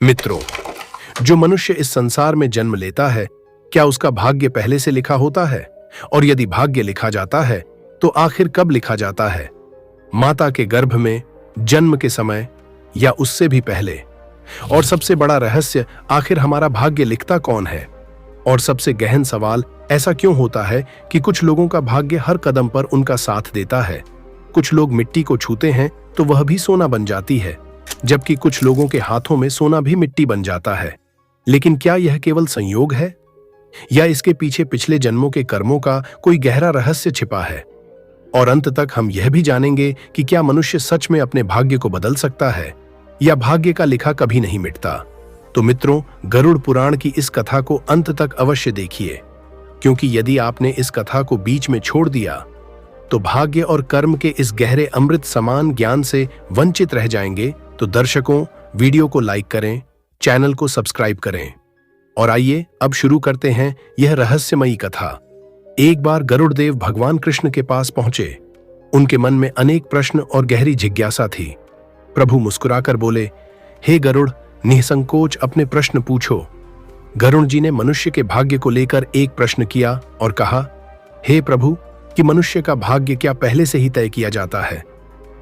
मित्रों, जो मनुष्य इस संसार में जन्म लेता है, क्या उसका भाग्य पहले से लिखा होता है? और यदि भाग्य लिखा जाता है, तो आखिर कब लिखा जाता है? माता के गर्भ में, जन्म के समय, या उससे भी पहले? और सबसे बड़ा रहस्य, आखिर हमारा भाग्य लिखता कौन है? और सबसे गहन सवाल, ऐसा क्यों होता है कि कुछ लोगों का भाग्य हर कदम पर उनका साथ देता है? कुछ लोग मिट्टी को छूते हैं तो वह भी सोना बन जाती है, जबकि कुछ लोगों के हाथों में सोना भी मिट्टी बन जाता है। लेकिन क्या यह केवल संयोग है, या इसके पीछे पिछले जन्मों के कर्मों का कोई गहरा रहस्य छिपा है? और अंत तक हम यह भी जानेंगे कि क्या मनुष्य सच में अपने भाग्य को बदल सकता है, या भाग्य का लिखा कभी नहीं मिटता? तो मित्रों, गरुड़ पुराण की इस कथा को अंत तक अवश्य देखिए, क्योंकि यदि आपने इस कथा को बीच में छोड़ दिया तो भाग्य और कर्म के इस गहरे अमृत समान ज्ञान से वंचित रह जाएंगे। तो दर्शकों, वीडियो को लाइक करें, चैनल को सब्सक्राइब करें, और आइए अब शुरू करते हैं यह रहस्यमयी कथा। एक बार गरुड़ देव भगवान कृष्ण के पास पहुंचे। उनके मन में अनेक प्रश्न और गहरी जिज्ञासा थी। प्रभु मुस्कुराकर बोले, हे गरुड़, निसंकोच अपने प्रश्न पूछो। गरुड़ जी ने मनुष्य के भाग्य को लेकर एक प्रश्न किया और कहा, हे प्रभु, कि मनुष्य का भाग्य क्या पहले से ही तय किया जाता है?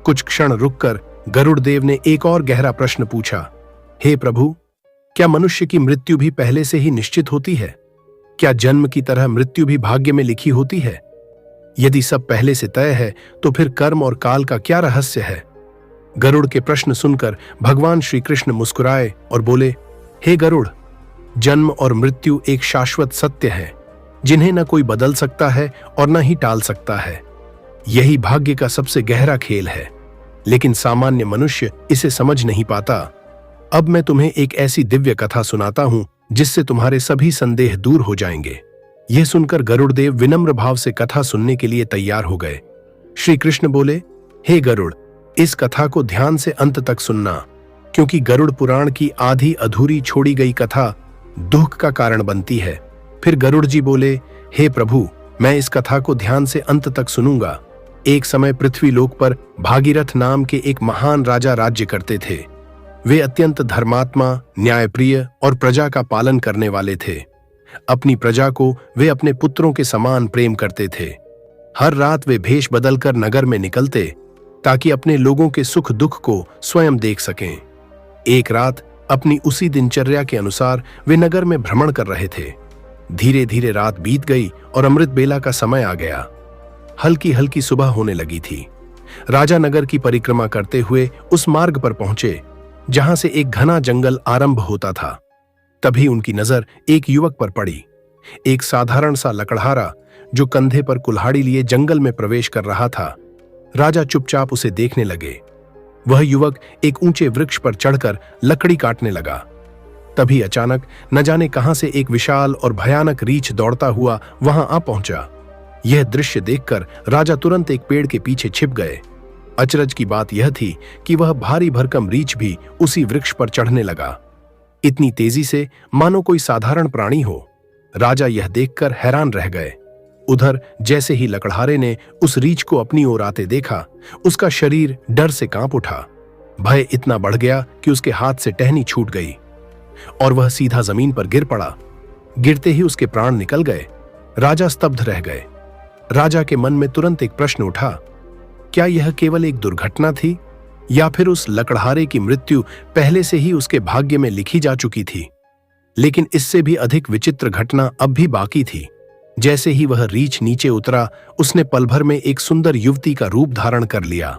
कुछ क्षण रुककर गरुड़ देव ने एक और गहरा प्रश्न पूछा, हे प्रभु, क्या मनुष्य की मृत्यु भी पहले से ही निश्चित होती है? क्या जन्म की तरह मृत्यु भी भाग्य में लिखी होती है? यदि सब पहले से तय है, तो फिर कर्म और काल का क्या रहस्य है? गरुड़ के प्रश्न सुनकर भगवान श्री कृष्ण मुस्कुराए और बोले, हे गरुड़, जन्म और मृत्यु एक शाश्वत सत्य है, जिन्हें न कोई बदल सकता है और न ही टाल सकता है। यही भाग्य का सबसे गहरा खेल है, लेकिन सामान्य मनुष्य इसे समझ नहीं पाता। अब मैं तुम्हें एक ऐसी दिव्य कथा सुनाता हूं जिससे तुम्हारे सभी संदेह दूर हो जाएंगे। यह सुनकर गरुड़ देव विनम्र भाव से कथा सुनने के लिए तैयार हो गए। श्री कृष्ण बोले, हे गरुड़, इस कथा को ध्यान से अंत तक सुनना, क्योंकि गरुड़ पुराण की आधी अधूरी छोड़ी गई कथा दुख का कारण बनती है। फिर गरुड़ जी बोले, हे प्रभु, मैं इस कथा को ध्यान से अंत तक सुनूंगा। एक समय पृथ्वी लोक पर भागीरथ नाम के एक महान राजा राज्य करते थे। वे अत्यंत धर्मात्मा, न्यायप्रिय और प्रजा का पालन करने वाले थे। अपनी प्रजा को वे अपने पुत्रों के समान प्रेम करते थे। हर रात वे भेष बदलकर नगर में निकलते, ताकि अपने लोगों के सुख दुख को स्वयं देख सकें। एक रात अपनी उसी दिनचर्या के अनुसार वे नगर में भ्रमण कर रहे थे। धीरे धीरे रात बीत गई और अमृत बेला का समय आ गया। हल्की हल्की सुबह होने लगी थी। राजा नगर की परिक्रमा करते हुए उस मार्ग पर पहुंचे जहां से एक घना जंगल आरंभ होता था। तभी उनकी नजर एक युवक पर पड़ी। एक साधारण सा लकड़हारा जो कंधे पर कुल्हाड़ी लिए जंगल में प्रवेश कर रहा था। राजा चुपचाप उसे देखने लगे। वह युवक एक ऊंचे वृक्ष पर चढ़कर लकड़ी काटने लगा। तभी अचानक न जाने कहां से एक विशाल और भयानक रीछ दौड़ता हुआ वहां आ पहुंचा। यह दृश्य देखकर राजा तुरंत एक पेड़ के पीछे छिप गए। अचरज की बात यह थी कि वह भारी भरकम रीछ भी उसी वृक्ष पर चढ़ने लगा, इतनी तेजी से मानो कोई साधारण प्राणी हो। राजा यह देखकर हैरान रह गए। उधर जैसे ही लकड़हारे ने उस रीछ को अपनी ओर आते देखा, उसका शरीर डर से कांप उठा। भय इतना बढ़ गया कि उसके हाथ से टहनी छूट गई और वह सीधा जमीन पर गिर पड़ा। गिरते ही उसके प्राण निकल गए। राजा स्तब्ध रह गए। राजा के मन में तुरंत एक प्रश्न उठा, क्या यह केवल एक दुर्घटना थी, या फिर उस लकड़हारे की मृत्यु पहले से ही उसके भाग्य में लिखी जा चुकी थी? लेकिन इससे भी अधिक विचित्र घटना अब भी बाकी थी। जैसे ही वह रीछ नीचे उतरा, उसने पल भर में एक सुंदर युवती का रूप धारण कर लिया।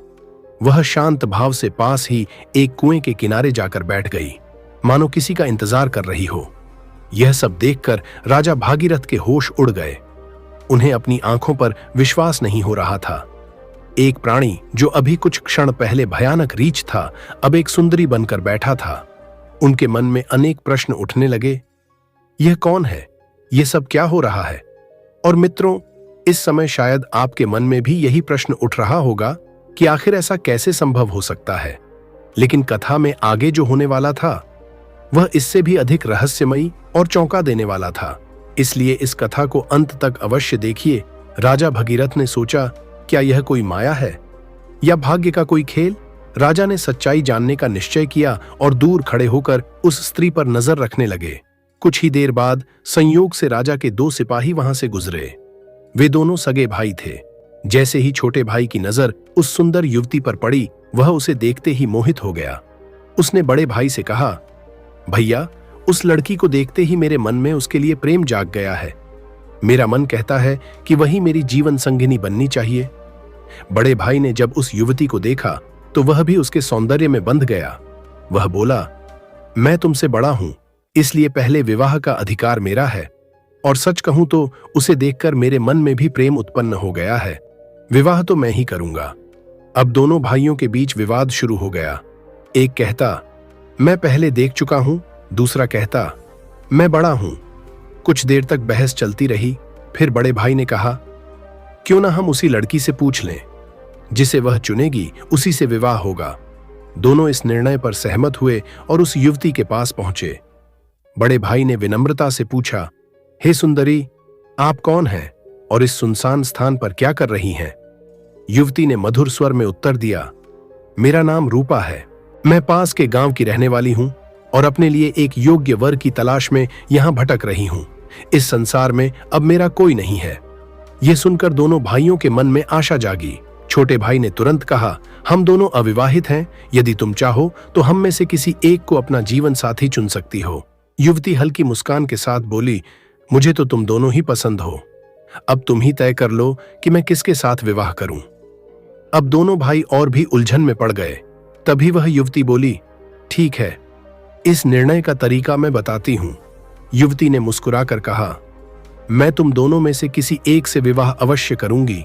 वह शांत भाव से पास ही एक कुएं के किनारे जाकर बैठ गई, मानो किसी का इंतजार कर रही हो। यह सब देखकर राजा भागीरथ के होश उड़ गए। उन्हें अपनी आंखों पर विश्वास नहीं हो रहा था। एक प्राणी जो अभी कुछ क्षण पहले भयानक रीछ था, अब एक सुंदरी बनकर बैठा था। उनके मन में अनेक प्रश्न उठने लगे। यह कौन है? यह सब क्या हो रहा है? और मित्रों, इस समय शायद आपके मन में भी यही प्रश्न उठ रहा होगा कि आखिर ऐसा कैसे संभव हो सकता है। लेकिन कथा में आगे जो होने वाला था, वह इससे भी अधिक रहस्यमयी और चौंका देने वाला था। इसलिए इस कथा को अंत तक अवश्य देखिए। राजा भगीरथ ने सोचा, क्या यह कोई माया है या भाग्य का कोई खेल? राजा ने सच्चाई जानने का निश्चय किया और दूर खड़े होकर उस स्त्री पर नजर रखने लगे। कुछ ही देर बाद संयोग से राजा के 2 सिपाही वहां से गुजरे। वे दोनों सगे भाई थे। जैसे ही छोटे भाई की नजर उस सुंदर युवती पर पड़ी, वह उसे देखते ही मोहित हो गया। उसने बड़े भाई से कहा, भैया, उस लड़की को देखते ही मेरे मन में उसके लिए प्रेम जाग गया है। मेरा मन कहता है कि वही मेरी जीवन संगिनी बननी चाहिए। बड़े भाई ने जब उस युवती को देखा तो वह भी उसके सौंदर्य में बंध गया। वह बोला, मैं तुमसे बड़ा हूं, इसलिए पहले विवाह का अधिकार मेरा है, और सच कहूं तो उसे देखकर मेरे मन में भी प्रेम उत्पन्न हो गया है। विवाह तो मैं ही करूंगा। अब दोनों भाइयों के बीच विवाद शुरू हो गया। एक कहता, मैं पहले देख चुका हूं, दूसरा कहता, मैं बड़ा हूं। कुछ देर तक बहस चलती रही। फिर बड़े भाई ने कहा, क्यों ना हम उसी लड़की से पूछ लें, जिसे वह चुनेगी उसी से विवाह होगा। दोनों इस निर्णय पर सहमत हुए और उस युवती के पास पहुंचे। बड़े भाई ने विनम्रता से पूछा, हे सुंदरी, आप कौन हैं और इस सुनसान स्थान पर क्या कर रही हैं? युवती ने मधुर स्वर में उत्तर दिया, मेरा नाम रूपा है। मैं पास के गांव की रहने वाली हूं और अपने लिए एक योग्य वर की तलाश में यहां भटक रही हूं। इस संसार में अब मेरा कोई नहीं है। यह सुनकर दोनों भाइयों के मन में आशा जागी। छोटे भाई ने तुरंत कहा, हम दोनों अविवाहित हैं। यदि तुम चाहो तो हम में से किसी एक को अपना जीवन साथी चुन सकती हो। युवती हल्की मुस्कान के साथ बोली, मुझे तो तुम दोनों ही पसंद हो। अब तुम ही तय कर लो कि मैं किसके साथ विवाह करूं। अब दोनों भाई और भी उलझन में पड़ गए। तभी वह युवती बोली, ठीक है, इस निर्णय का तरीका मैं बताती हूं। युवती ने मुस्कुराकर कहा, मैं तुम दोनों में से किसी एक से विवाह अवश्य करूंगी,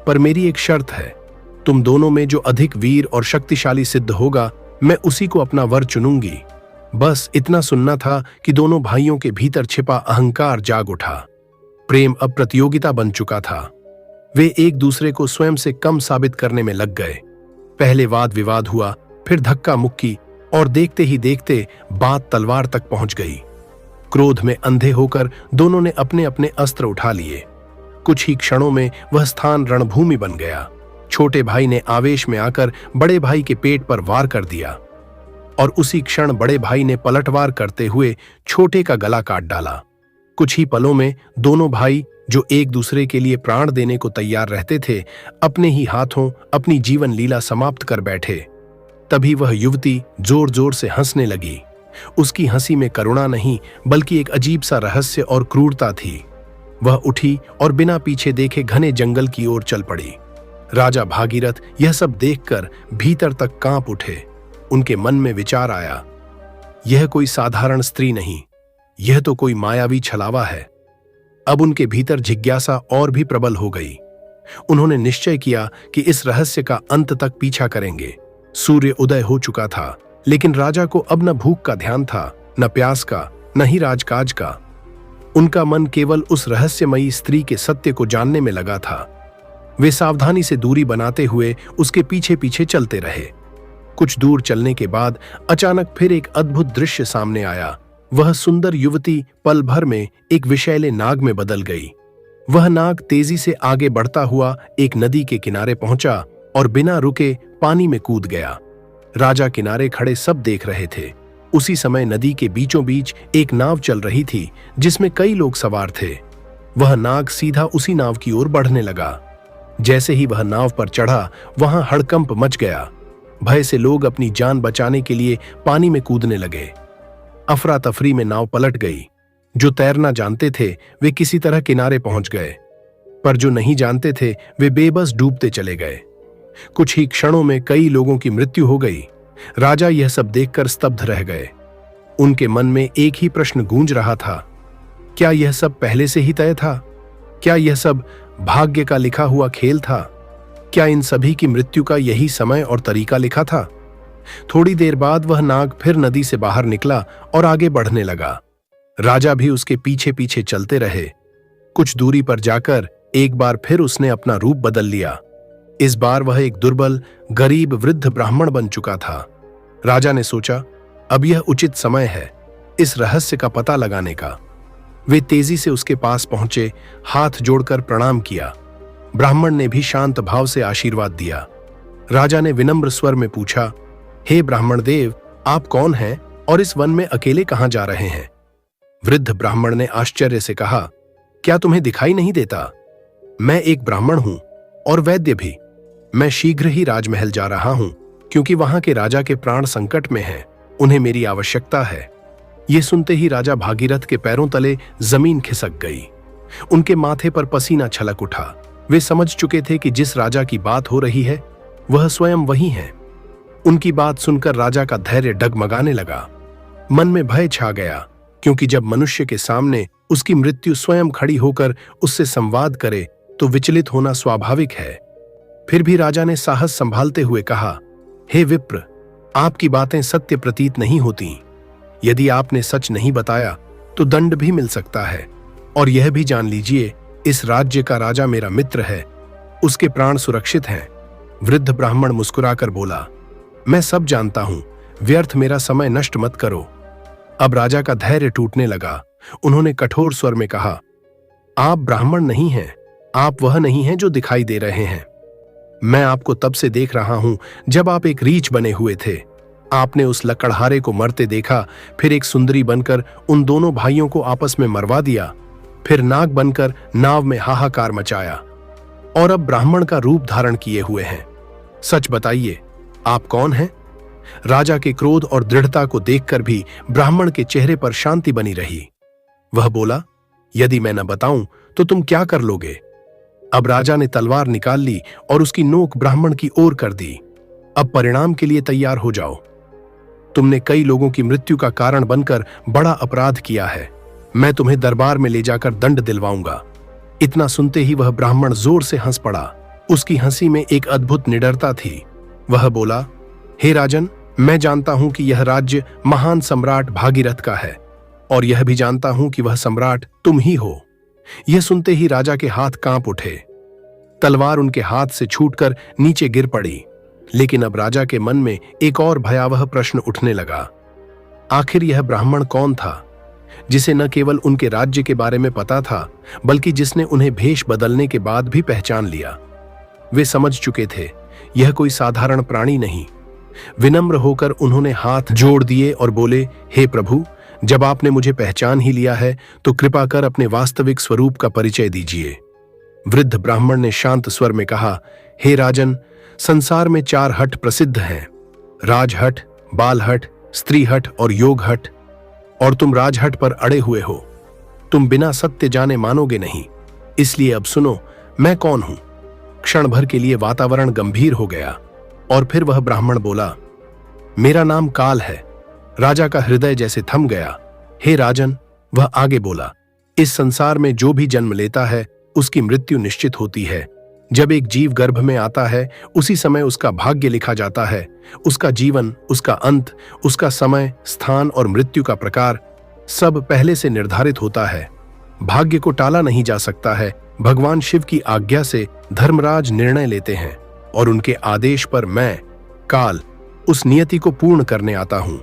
पर मेरी एक शर्त है। तुम दोनों में जो अधिक वीर और शक्तिशाली सिद्ध होगा, मैं उसी को अपना वर चुनूंगी। बस इतना सुनना था कि दोनों भाइयों के भीतर छिपा अहंकार जाग उठा। प्रेम अब प्रतियोगिता बन चुका था। वे एक दूसरे को स्वयं से कम साबित करने में लग गए। पहले वाद विवाद हुआ, फिर धक्का मुक्की, और देखते ही देखते बात तलवार तक पहुंच गई। क्रोध में अंधे होकर दोनों ने अपने अपने अस्त्र उठा लिए। कुछ ही क्षणों में वह स्थान रणभूमि बन गया। छोटे भाई ने आवेश में आकर बड़े भाई के पेट पर वार कर दिया और उसी क्षण बड़े भाई ने पलटवार करते हुए छोटे का गला काट डाला। कुछ ही पलों में दोनों भाई, जो एक दूसरे के लिए प्राण देने को तैयार रहते थे, अपने ही हाथों अपनी जीवन लीला समाप्त कर बैठे। तभी वह युवती जोर जोर से हंसने लगी। उसकी हंसी में करुणा नहीं, बल्कि एक अजीब सा रहस्य और क्रूरता थी। वह उठी और बिना पीछे देखे घने जंगल की ओर चल पड़ी। राजा भागीरथ यह सब देखकर भीतर तक कांप उठे। उनके मन में विचार आया, यह कोई साधारण स्त्री नहीं, यह तो कोई मायावी छलावा है। अब उनके भीतर जिज्ञासा और भी प्रबल हो गई। उन्होंने निश्चय किया कि इस रहस्य का अंत तक पीछा करेंगे। सूर्य उदय हो चुका था, लेकिन राजा को अब न भूख का ध्यान था, न प्यास का, न ही राजकाज का। उनका मन केवल उस रहस्यमयी स्त्री के सत्य को जानने में लगा था। वे सावधानी से दूरी बनाते हुए उसके पीछे पीछे चलते रहे। कुछ दूर चलने के बाद अचानक फिर एक अद्भुत दृश्य सामने आया। वह सुंदर युवती पल भर में एक विषैले नाग में बदल गई। वह नाग तेजी से आगे बढ़ता हुआ एक नदी के किनारे पहुंचा और बिना रुके पानी में कूद गया। राजा किनारे खड़े सब देख रहे थे। उसी समय नदी के बीचों बीच एक नाव चल रही थी, जिसमें कई लोग सवार थे। वह नाग सीधा उसी नाव की ओर बढ़ने लगा। जैसे ही वह नाव पर चढ़ा, वहां हड़कंप मच गया। भय से लोग अपनी जान बचाने के लिए पानी में कूदने लगे। अफरा तफरी में नाव पलट गई। जो तैरना जानते थे वे किसी तरह किनारे पहुंच गए, पर जो नहीं जानते थे वे बेबस डूबते चले गए। कुछ ही क्षणों में कई लोगों की मृत्यु हो गई। राजा यह सब देखकर स्तब्ध रह गए। उनके मन में एक ही प्रश्न गूंज रहा था, क्या यह सब पहले से ही तय था? क्या यह सब भाग्य का लिखा हुआ खेल था? क्या इन सभी की मृत्यु का यही समय और तरीका लिखा था? थोड़ी देर बाद वह नाग फिर नदी से बाहर निकला और आगे बढ़ने लगा। राजा भी उसके पीछे पीछे चलते रहे। कुछ दूरी पर जाकर एक बार फिर उसने अपना रूप बदल लिया। इस बार वह एक दुर्बल, गरीब वृद्ध ब्राह्मण बन चुका था। राजा ने सोचा, अब यह उचित समय है इस रहस्य का पता लगाने का। वे तेजी से उसके पास पहुंचे, हाथ जोड़कर प्रणाम किया। ब्राह्मण ने भी शांत भाव से आशीर्वाद दिया। राजा ने विनम्र स्वर में पूछा, हे ब्राह्मण देव, आप कौन हैं और इस वन में अकेले कहां जा रहे हैं? वृद्ध ब्राह्मण ने आश्चर्य से कहा, क्या तुम्हें दिखाई नहीं देता? मैं एक ब्राह्मण हूं और वैद्य भी। मैं शीघ्र ही राजमहल जा रहा हूं, क्योंकि वहां के राजा के प्राण संकट में हैं। उन्हें मेरी आवश्यकता है। ये सुनते ही राजा भागीरथ के पैरों तले जमीन खिसक गई। उनके माथे पर पसीना छलक उठा। वे समझ चुके थे कि जिस राजा की बात हो रही है वह स्वयं वही है। उनकी बात सुनकर राजा का धैर्य डगमगाने लगा। मन में भय छा गया, क्योंकि जब मनुष्य के सामने उसकी मृत्यु स्वयं खड़ी होकर उससे संवाद करे तो विचलित होना स्वाभाविक है। फिर भी राजा ने साहस संभालते हुए कहा, हे विप्र, आपकी बातें सत्य प्रतीत नहीं होती। यदि आपने सच नहीं बताया तो दंड भी मिल सकता है। और यह भी जान लीजिए, इस राज्य का राजा मेरा मित्र है, उसके प्राण सुरक्षित हैं। वृद्ध ब्राह्मण मुस्कुराकर बोला, मैं सब जानता हूं, व्यर्थ मेरा समय नष्ट मत करो। अब राजा का धैर्य टूटने लगा। उन्होंने कठोर स्वर में कहा, आप ब्राह्मण नहीं हैं, आप वह नहीं हैं जो दिखाई दे रहे हैं। मैं आपको तब से देख रहा हूं जब आप एक रीछ बने हुए थे। आपने उस लकड़हारे को मरते देखा, फिर एक सुंदरी बनकर उन दोनों भाइयों को आपस में मरवा दिया, फिर नाग बनकर नाव में हाहाकार मचाया, और अब ब्राह्मण का रूप धारण किए हुए हैं। सच बताइए, आप कौन हैं? राजा के क्रोध और दृढ़ता को देखकर भी ब्राह्मण के चेहरे पर शांति बनी रही। वह बोला, यदि मैं न बताऊं तो तुम क्या कर लोगे? अब राजा ने तलवार निकाल ली और उसकी नोक ब्राह्मण की ओर कर दी। अब परिणाम के लिए तैयार हो जाओ। तुमने कई लोगों की मृत्यु का कारण बनकर बड़ा अपराध किया है। मैं तुम्हें दरबार में ले जाकर दंड दिलवाऊंगा। इतना सुनते ही वह ब्राह्मण जोर से हंस पड़ा। उसकी हंसी में एक अद्भुत निडरता थी। वह बोला, हे राजन, मैं जानता हूं कि यह राज्य महान सम्राट भागीरथ का है, और यह भी जानता हूं कि वह सम्राट तुम ही हो। यह सुनते ही राजा के हाथ कांप उठे। तलवार उनके हाथ से छूटकर नीचे गिर पड़ी। लेकिन अब राजा के मन में एक और भयावह प्रश्न उठने लगा। आखिर यह ब्राह्मण कौन था, जिसे न केवल उनके राज्य के बारे में पता था, बल्कि जिसने उन्हें भेष बदलने के बाद भी पहचान लिया? वे समझ चुके थे, यह कोई साधारण प्राणी नहीं। विनम्र होकर उन्होंने हाथ जोड़ दिए और बोले, हे प्रभु, जब आपने मुझे पहचान ही लिया है तो कृपा कर अपने वास्तविक स्वरूप का परिचय दीजिए। वृद्ध ब्राह्मण ने शांत स्वर में कहा, हे राजन, संसार में 4 हट प्रसिद्ध हैं, राजहट, बालहट, स्त्रीहट और योगहट, और तुम राजहट पर अड़े हुए हो। तुम बिना सत्य जाने मानोगे नहीं। इसलिए अब सुनो, मैं कौन हूं। क्षण भर के लिए वातावरण गंभीर हो गया और फिर वह ब्राह्मण बोला, मेरा नाम काल है। राजा का हृदय जैसे थम गया। हे राजन, वह आगे बोला, इस संसार में जो भी जन्म लेता है उसकी मृत्यु निश्चित होती है। जब एक जीव गर्भ में आता है उसी समय उसका भाग्य लिखा जाता है। उसका जीवन, उसका अंत, उसका समय, स्थान और मृत्यु का प्रकार सब पहले से निर्धारित होता है। भाग्य को टाला नहीं जा सकता है। भगवान शिव की आज्ञा से धर्मराज निर्णय लेते हैं और उनके आदेश पर मैं, काल, उस नियति को पूर्ण करने आता हूं।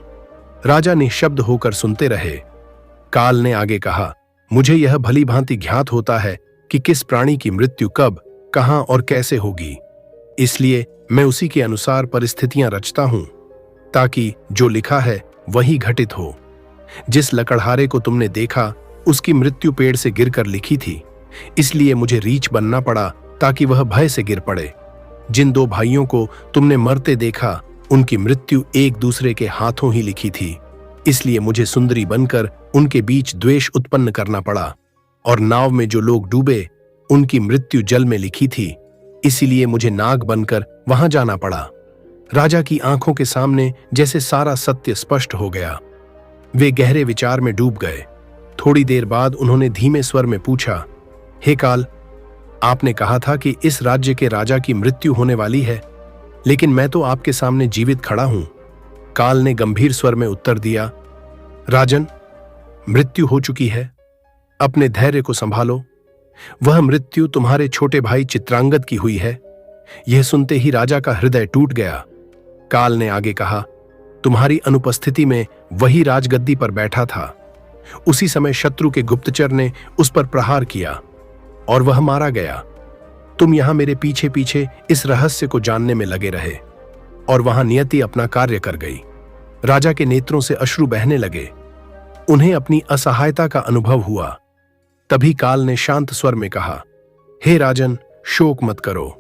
राजा निःशब्द होकर सुनते रहे। काल ने आगे कहा, मुझे यह भली भांति ज्ञात होता है कि किस प्राणी की मृत्यु कब, कहां और कैसे होगी। इसलिए मैं उसी के अनुसार परिस्थितियां रचता हूं, ताकि जो लिखा है वही घटित हो। जिस लकड़हारे को तुमने देखा उसकी मृत्यु पेड़ से गिरकर लिखी थी, इसलिए मुझे रीछ बनना पड़ा ताकि वह भय से गिर पड़े। जिन 2 भाइयों को तुमने मरते देखा उनकी मृत्यु एक दूसरे के हाथों ही लिखी थी, इसलिए मुझे सुंदरी बनकर उनके बीच द्वेष उत्पन्न करना पड़ा। और नाव में जो लोग डूबे उनकी मृत्यु जल में लिखी थी, इसीलिए मुझे नाग बनकर वहां जाना पड़ा। राजा की आंखों के सामने जैसे सारा सत्य स्पष्ट हो गया। वे गहरे विचार में डूब गए। थोड़ी देर बाद उन्होंने धीमे स्वर में पूछा, हे काल, आपने कहा था कि इस राज्य के राजा की मृत्यु होने वाली है, लेकिन मैं तो आपके सामने जीवित खड़ा हूं। काल ने गंभीर स्वर में उत्तर दिया, राजन, मृत्यु हो चुकी है, अपने धैर्य को संभालो। वह मृत्यु तुम्हारे छोटे भाई चित्रांगद की हुई है। यह सुनते ही राजा का हृदय टूट गया। काल ने आगे कहा, तुम्हारी अनुपस्थिति में वही राजगद्दी पर बैठा था। उसी समय शत्रु के गुप्तचर ने उस पर प्रहार किया और वह मारा गया। तुम यहां मेरे पीछे पीछे इस रहस्य को जानने में लगे रहे। और वहां नियति अपना कार्य कर गई। राजा के नेत्रों से अश्रु बहने लगे। उन्हें अपनी असहायता का अनुभव हुआ। तभी काल ने शांत स्वर में कहा, हे राजन, शोक मत करो।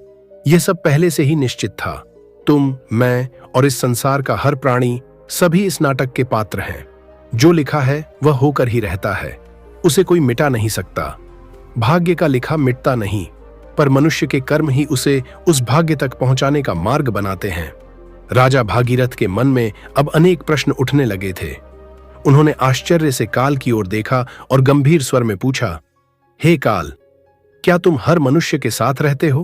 यह सब पहले से ही निश्चित था। तुम, मैं और इस संसार का हर प्राणी सभी इस नाटक के पात्र हैं। जो लिखा है वह होकर ही रहता है, उसे कोई मिटा नहीं सकता। भाग्य का लिखा मिटता नहीं, पर मनुष्य के कर्म ही उसे उस भाग्य तक पहुंचाने का मार्ग बनाते हैं। राजा भागीरथ के मन में अब अनेक प्रश्न उठने लगे थे। उन्होंने आश्चर्य से काल की ओर देखा और गंभीर स्वर में पूछा, हे काल, क्या तुम हर मनुष्य के साथ रहते हो?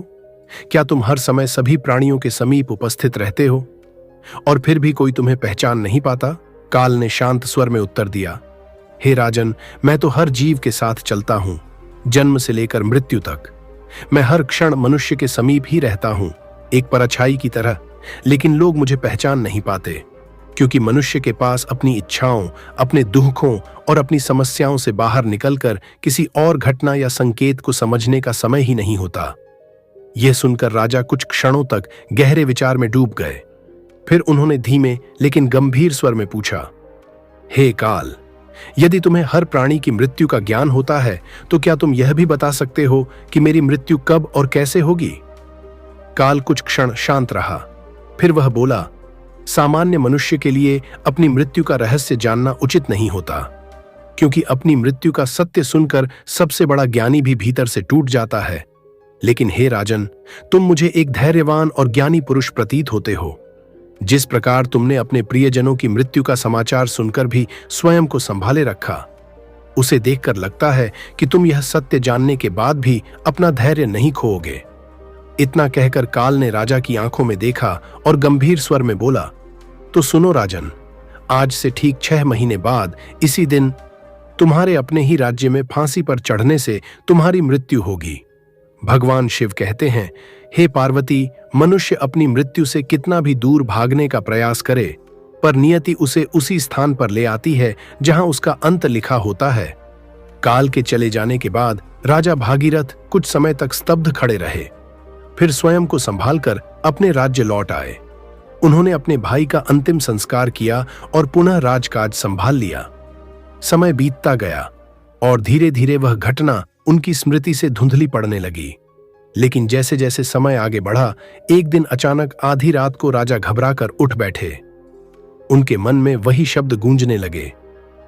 क्या तुम हर समय सभी प्राणियों के समीप उपस्थित रहते हो और फिर भी कोई तुम्हें पहचान नहीं पाता? काल ने शांत स्वर में उत्तर दिया, हे राजन, मैं तो हर जीव के साथ चलता हूं, जन्म से लेकर मृत्यु तक। मैं हर क्षण मनुष्य के समीप ही रहता हूं, एक परछाई की तरह। लेकिन लोग मुझे पहचान नहीं पाते, क्योंकि मनुष्य के पास अपनी इच्छाओं, अपने दुखों और अपनी समस्याओं से बाहर निकलकर किसी और घटना या संकेत को समझने का समय ही नहीं होता। यह सुनकर राजा कुछ क्षणों तक गहरे विचार में डूब गए। फिर उन्होंने धीमे लेकिन गंभीर स्वर में पूछा, हे काल, यदि तुम्हें हर प्राणी की मृत्यु का ज्ञान होता है, तो क्या तुम यह भी बता सकते हो कि मेरी मृत्यु कब और कैसे होगी? काल कुछ क्षण शांत रहा। फिर वह बोला, सामान्य मनुष्य के लिए अपनी मृत्यु का रहस्य जानना उचित नहीं होता, क्योंकि अपनी मृत्यु का सत्य सुनकर सबसे बड़ा ज्ञानी भी भीतर से टूट जाता है। लेकिन हे राजन, तुम मुझे एक धैर्यवान और ज्ञानी पुरुष प्रतीत होते हो। जिस प्रकार तुमने अपने प्रियजनों की मृत्यु का समाचार सुनकर भी स्वयं को संभाले रखा, उसे देखकर लगता है कि तुम यह सत्य जानने के बाद भी अपना धैर्य नहीं खोओगे। इतना कहकर काल ने राजा की आंखों में देखा और गंभीर स्वर में बोला, तो सुनो राजन, आज से ठीक 6 महीने बाद इसी दिन तुम्हारे अपने ही राज्य में फांसी पर चढ़ने से तुम्हारी मृत्यु होगी। भगवान शिव कहते हैं, हे पार्वती, मनुष्य अपनी मृत्यु से कितना भी दूर भागने का प्रयास करे, पर नियति उसे उसी स्थान पर ले आती है जहां उसका अंत लिखा होता है। काल के चले जाने के बाद राजा भागीरथ कुछ समय तक स्तब्ध खड़े रहे। फिर स्वयं को संभालकर अपने राज्य लौट आए। उन्होंने अपने भाई का अंतिम संस्कार किया और पुनः राजकाज संभाल लिया। समय बीतता गया और धीरे धीरे वह घटना उनकी स्मृति से धुंधली पड़ने लगी। लेकिन जैसे जैसे समय आगे बढ़ा, एक दिन अचानक आधी रात को राजा घबराकर उठ बैठे। उनके मन में वही शब्द गूंजने लगे,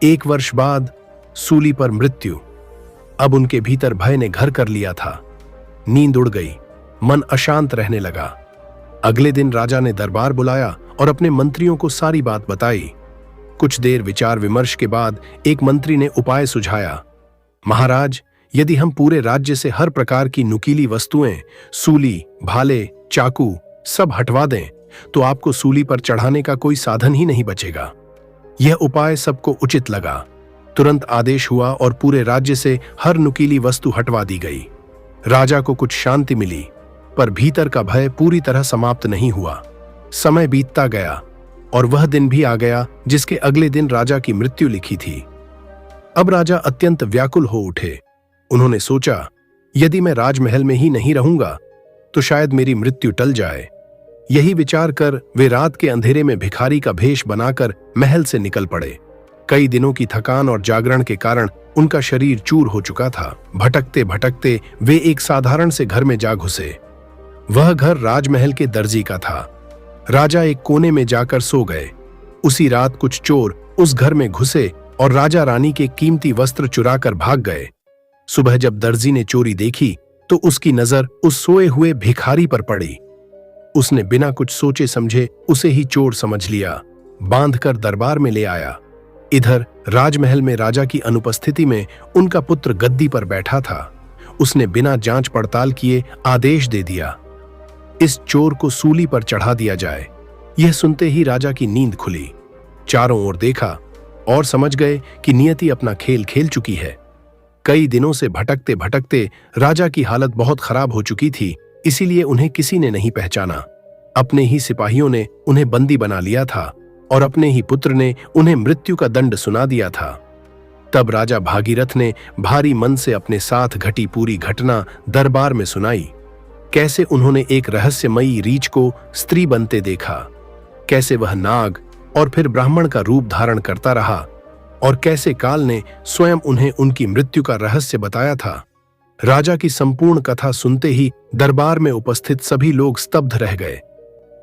1 वर्ष बाद सूली पर मृत्यु। अब उनके भीतर भय ने घर कर लिया था। नींद उड़ गई, मन अशांत रहने लगा। अगले दिन राजा ने दरबार बुलाया और अपने मंत्रियों को सारी बात बताई। कुछ देर विचार विमर्श के बाद एक मंत्री ने उपाय सुझाया, महाराज, यदि हम पूरे राज्य से हर प्रकार की नुकीली वस्तुएं, सूली, भाले, चाकू सब हटवा दें, तो आपको सूली पर चढ़ाने का कोई साधन ही नहीं बचेगा। यह उपाय सबको उचित लगा। तुरंत आदेश हुआ और पूरे राज्य से हर नुकीली वस्तु हटवा दी गई। राजा को कुछ शांति मिली, पर भीतर का भय पूरी तरह समाप्त नहीं हुआ। समय बीतता गया और वह दिन भी आ गया जिसके अगले दिन राजा की मृत्यु लिखी थी। अब राजा अत्यंत व्याकुल हो उठे। उन्होंने सोचा, यदि मैं राजमहल में ही नहीं रहूंगा तो शायद मेरी मृत्यु टल जाए। यही विचार कर वे रात के अंधेरे में भिखारी का भेष बनाकर महल से निकल पड़े। कई दिनों की थकान और जागरण के कारण उनका शरीर चूर हो चुका था। भटकते भटकते वे एक साधारण से घर में जा घुसे। वह घर राजमहल के दर्जी का था। राजा एक कोने में जाकर सो गए। उसी रात कुछ चोर उस घर में घुसे और राजा रानी के कीमती वस्त्र चुराकर भाग गए। सुबह जब दर्जी ने चोरी देखी तो उसकी नजर उस सोए हुए भिखारी पर पड़ी। उसने बिना कुछ सोचे समझे उसे ही चोर समझ लिया, बांधकर दरबार में ले आया। इधर राजमहल में राजा की अनुपस्थिति में उनका पुत्र गद्दी पर बैठा था। उसने बिना जांच पड़ताल किए आदेश दे दिया, इस चोर को सूली पर चढ़ा दिया जाए। यह सुनते ही राजा की नींद खुली। चारों ओर देखा और समझ गए कि नियति अपना खेल खेल चुकी है। कई दिनों से भटकते भटकते राजा की हालत बहुत खराब हो चुकी थी, इसीलिए उन्हें किसी ने नहीं पहचाना। अपने ही सिपाहियों ने उन्हें बंदी बना लिया था और अपने ही पुत्र ने उन्हें मृत्यु का दंड सुना दिया था। तब राजा भागीरथ ने भारी मन से अपने साथ घटी पूरी घटना दरबार में सुनाई। कैसे उन्होंने एक रहस्यमयी रीछ को स्त्री बनते देखा, कैसे वह नाग और फिर ब्राह्मण का रूप धारण करता रहा, और कैसे काल ने स्वयं उन्हें उनकी मृत्यु का रहस्य बताया था। राजा की संपूर्ण कथा सुनते ही दरबार में उपस्थित सभी लोग स्तब्ध रह गए।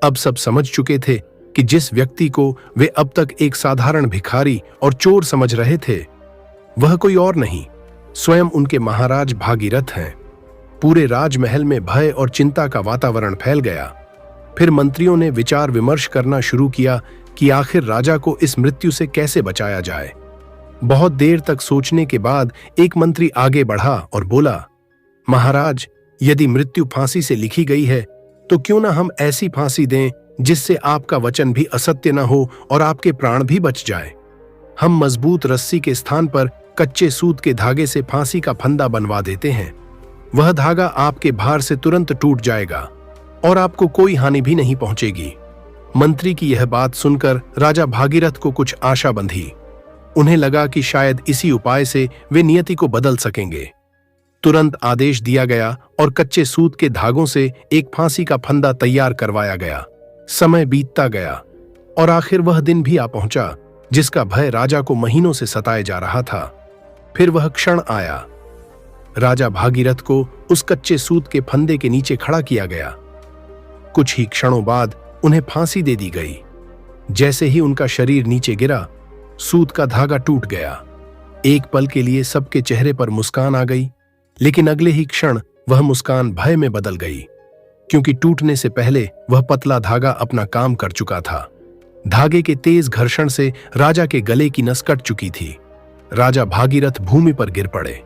अब सब समझ चुके थे कि जिस व्यक्ति को वे अब तक एक साधारण भिखारी और चोर समझ रहे थे, वह कोई और नहीं, स्वयं उनके महाराज भागीरथ हैं। पूरे राजमहल में भय और चिंता का वातावरण फैल गया। फिर मंत्रियों ने विचार विमर्श करना शुरू किया कि आखिर राजा को इस मृत्यु से कैसे बचाया जाए। बहुत देर तक सोचने के बाद एक मंत्री आगे बढ़ा और बोला, महाराज, यदि मृत्यु फांसी से लिखी गई है तो क्यों ना हम ऐसी फांसी दें जिससे आपका वचन भी असत्य न हो और आपके प्राण भी बच जाए। हम मजबूत रस्सी के स्थान पर कच्चे सूत के धागे से फांसी का फंदा बनवा देते हैं। वह धागा आपके भार से तुरंत टूट जाएगा और आपको कोई हानि भी नहीं पहुंचेगी। मंत्री की यह बात सुनकर राजा भागीरथ को कुछ आशा बंधी। उन्हें लगा कि शायद इसी उपाय से वे नियति को बदल सकेंगे। तुरंत आदेश दिया गया और कच्चे सूत के धागों से एक फांसी का फंदा तैयार करवाया गया। समय बीतता गया और आखिर वह दिन भी आ पहुंचा जिसका भय राजा को महीनों से सताए जा रहा था। फिर वह क्षण आया। राजा भागीरथ को उस कच्चे सूत के फंदे के नीचे खड़ा किया गया। कुछ ही क्षणों बाद उन्हें फांसी दे दी गई। जैसे ही उनका शरीर नीचे गिरा, सूत का धागा टूट गया। एक पल के लिए सबके चेहरे पर मुस्कान आ गई, लेकिन अगले ही क्षण वह मुस्कान भय में बदल गई, क्योंकि टूटने से पहले वह पतला धागा अपना काम कर चुका था। धागे के तेज घर्षण से राजा के गले की नस कट चुकी थी। राजा भागीरथ भूमि पर गिर पड़े।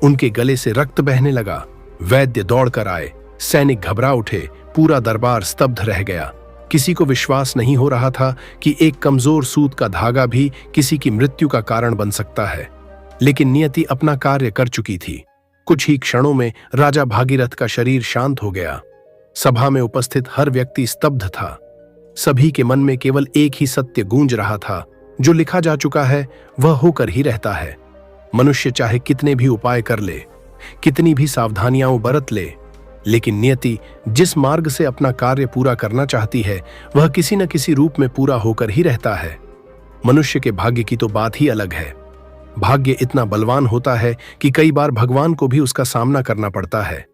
उनके गले से रक्त बहने लगा। वैद्य दौड़कर आए, सैनिक घबरा उठे, पूरा दरबार स्तब्ध रह गया। किसी को विश्वास नहीं हो रहा था कि एक कमजोर सूत का धागा भी किसी की मृत्यु का कारण बन सकता है। लेकिन नियति अपना कार्य कर चुकी थी। कुछ ही क्षणों में राजा भागीरथ का शरीर शांत हो गया। सभा में उपस्थित हर व्यक्ति स्तब्ध था। सभी के मन में केवल एक ही सत्य गूंज रहा था, जो लिखा जा चुका है वह होकर ही रहता है। मनुष्य चाहे कितने भी उपाय कर ले, कितनी भी सावधानियां बरत ले, लेकिन नियति जिस मार्ग से अपना कार्य पूरा करना चाहती है वह किसी न किसी रूप में पूरा होकर ही रहता है। मनुष्य के भाग्य की तो बात ही अलग है। भाग्य इतना बलवान होता है कि कई बार भगवान को भी उसका सामना करना पड़ता है।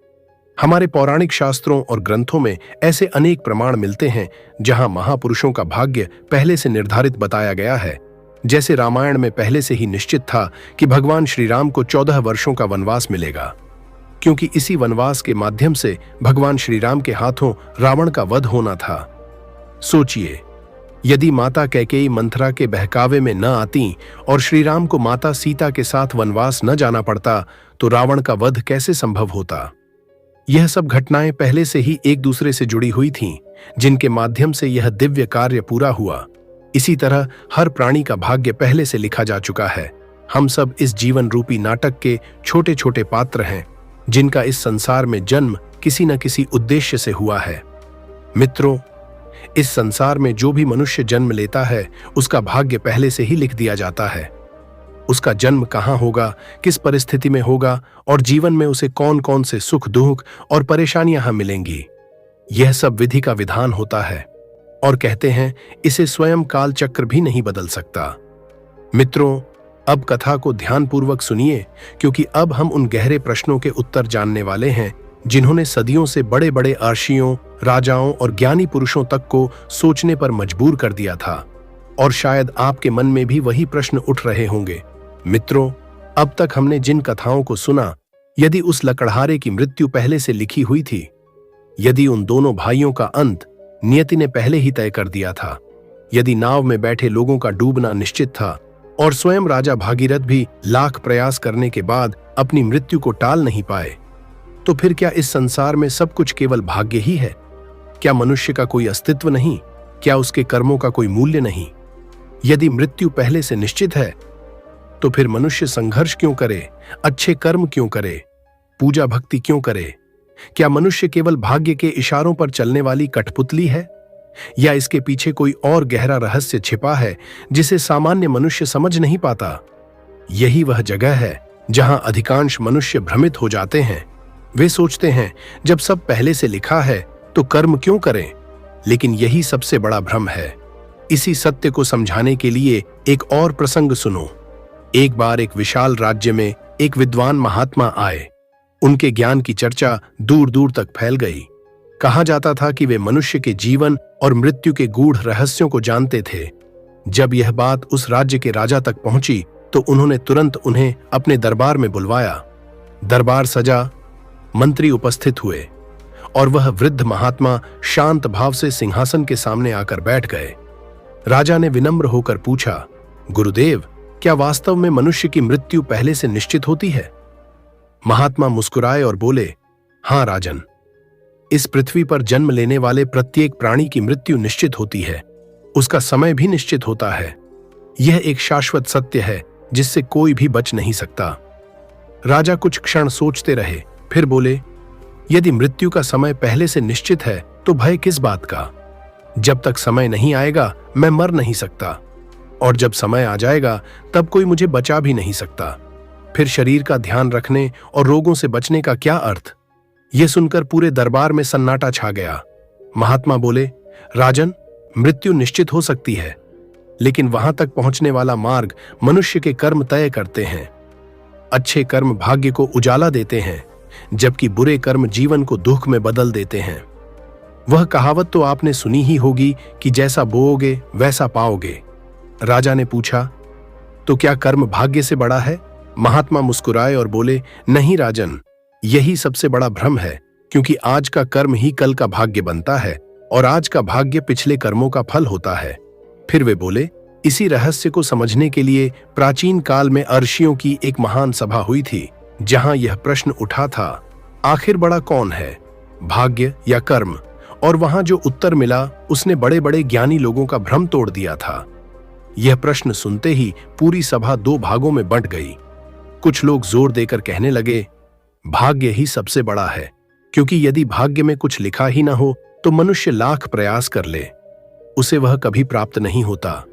हमारे पौराणिक शास्त्रों और ग्रंथों में ऐसे अनेक प्रमाण मिलते हैं जहां महापुरुषों का भाग्य पहले से निर्धारित बताया गया है। जैसे रामायण में पहले से ही निश्चित था कि भगवान श्री राम को 14 वर्षों का वनवास मिलेगा, क्योंकि इसी वनवास के माध्यम से भगवान श्री राम के हाथों रावण का वध होना था। सोचिए, यदि माता कैकेयी मंथरा के बहकावे में न आती और श्री राम को माता सीता के साथ वनवास न जाना पड़ता तो रावण का वध कैसे संभव होता। यह सब घटनाएं पहले से ही एक दूसरे से जुड़ी हुई थीं, जिनके माध्यम से यह दिव्य कार्य पूरा हुआ। इसी तरह हर प्राणी का भाग्य पहले से लिखा जा चुका है। हम सब इस जीवन रूपी नाटक के छोटे छोटे पात्र हैं, जिनका इस संसार में जन्म किसी न किसी उद्देश्य से हुआ है। मित्रों, इस संसार में जो भी मनुष्य जन्म लेता है उसका भाग्य पहले से ही लिख दिया जाता है। उसका जन्म कहाँ होगा, किस परिस्थिति में होगा और जीवन में उसे कौन कौन से सुख दुख और परेशानियां मिलेंगी, यह सब विधि का विधान होता है। और कहते हैं इसे स्वयं काल चक्र भी नहीं बदल सकता। मित्रों, अब कथा को ध्यानपूर्वक सुनिए, क्योंकि अब हम उन गहरे प्रश्नों के उत्तर जानने वाले हैं जिन्होंने सदियों से बड़े बड़े अर्षियों, राजाओं और ज्ञानी पुरुषों तक को सोचने पर मजबूर कर दिया था। और शायद आपके मन में भी वही प्रश्न उठ रहे होंगे। मित्रों, अब तक हमने जिन कथाओं को सुना, यदि उस लकड़हारे की मृत्यु पहले से लिखी हुई थी, यदि उन दोनों भाइयों का अंत नियति ने पहले ही तय कर दिया था, यदि नाव में बैठे लोगों का डूबना निश्चित था और स्वयं राजा भागीरथ भी लाख प्रयास करने के बाद अपनी मृत्यु को टाल नहीं पाए, तो फिर क्या इस संसार में सब कुछ केवल भाग्य ही है? क्या मनुष्य का कोई अस्तित्व नहीं? क्या उसके कर्मों का कोई मूल्य नहीं? यदि मृत्यु पहले से निश्चित है तो फिर मनुष्य संघर्ष क्यों करे, अच्छे कर्म क्यों करे, पूजा भक्ति क्यों करे? क्या मनुष्य केवल भाग्य के इशारों पर चलने वाली कठपुतली है, या इसके पीछे कोई और गहरा रहस्य छिपा है जिसे सामान्य मनुष्य समझ नहीं पाता? यही वह जगह है जहां अधिकांश मनुष्य भ्रमित हो जाते हैं। वे सोचते हैं जब सब पहले से लिखा है तो कर्म क्यों करें, लेकिन यही सबसे बड़ा भ्रम है। इसी सत्य को समझाने के लिए एक और प्रसंग सुनो। एक बार एक विशाल राज्य में एक विद्वान महात्मा आए। उनके ज्ञान की चर्चा दूर दूर तक फैल गई। कहा जाता था कि वे मनुष्य के जीवन और मृत्यु के गूढ़ रहस्यों को जानते थे। जब यह बात उस राज्य के राजा तक पहुंची तो उन्होंने तुरंत उन्हें अपने दरबार में बुलवाया। दरबार सजा, मंत्री उपस्थित हुए और वह वृद्ध महात्मा शांत भाव से सिंहासन के सामने आकर बैठ गए। राजा ने विनम्र होकर पूछा, गुरुदेव, क्या वास्तव में मनुष्य की मृत्यु पहले से निश्चित होती है? महात्मा मुस्कुराए और बोले, हां राजन, इस पृथ्वी पर जन्म लेने वाले प्रत्येक प्राणी की मृत्यु निश्चित होती है। उसका समय भी निश्चित होता है। यह एक शाश्वत सत्य है जिससे कोई भी बच नहीं सकता। राजा कुछ क्षण सोचते रहे, फिर बोले, यदि मृत्यु का समय पहले से निश्चित है तो भय किस बात का? जब तक समय नहीं आएगा मैं मर नहीं सकता, और जब समय आ जाएगा तब कोई मुझे बचा भी नहीं सकता। फिर शरीर का ध्यान रखने और रोगों से बचने का क्या अर्थ? यह सुनकर पूरे दरबार में सन्नाटा छा गया। महात्मा बोले, राजन, मृत्यु निश्चित हो सकती है, लेकिन वहां तक पहुंचने वाला मार्ग मनुष्य के कर्म तय करते हैं। अच्छे कर्म भाग्य को उजाला देते हैं, जबकि बुरे कर्म जीवन को दुख में बदल देते हैं। वह कहावत तो आपने सुनी ही होगी कि जैसा बोओगे वैसा पाओगे। राजा ने पूछा, तो क्या कर्म भाग्य से बड़ा है? महात्मा मुस्कुराए और बोले, नहीं राजन, यही सबसे बड़ा भ्रम है, क्योंकि आज का कर्म ही कल का भाग्य बनता है और आज का भाग्य पिछले कर्मों का फल होता है। फिर वे बोले, इसी रहस्य को समझने के लिए प्राचीन काल में अर्षियों की एक महान सभा हुई थी, जहां यह प्रश्न उठा था, आखिर बड़ा कौन है, भाग्य या कर्म? और वहां जो उत्तर मिला उसने बड़े बड़े ज्ञानी लोगों का भ्रम तोड़ दिया था। यह प्रश्न सुनते ही पूरी सभा दो भागों में बंट गई। कुछ लोग जोर देकर कहने लगे, भाग्य ही सबसे बड़ा है, क्योंकि यदि भाग्य में कुछ लिखा ही ना हो तो मनुष्य लाख प्रयास कर ले, उसे वह कभी प्राप्त नहीं होता।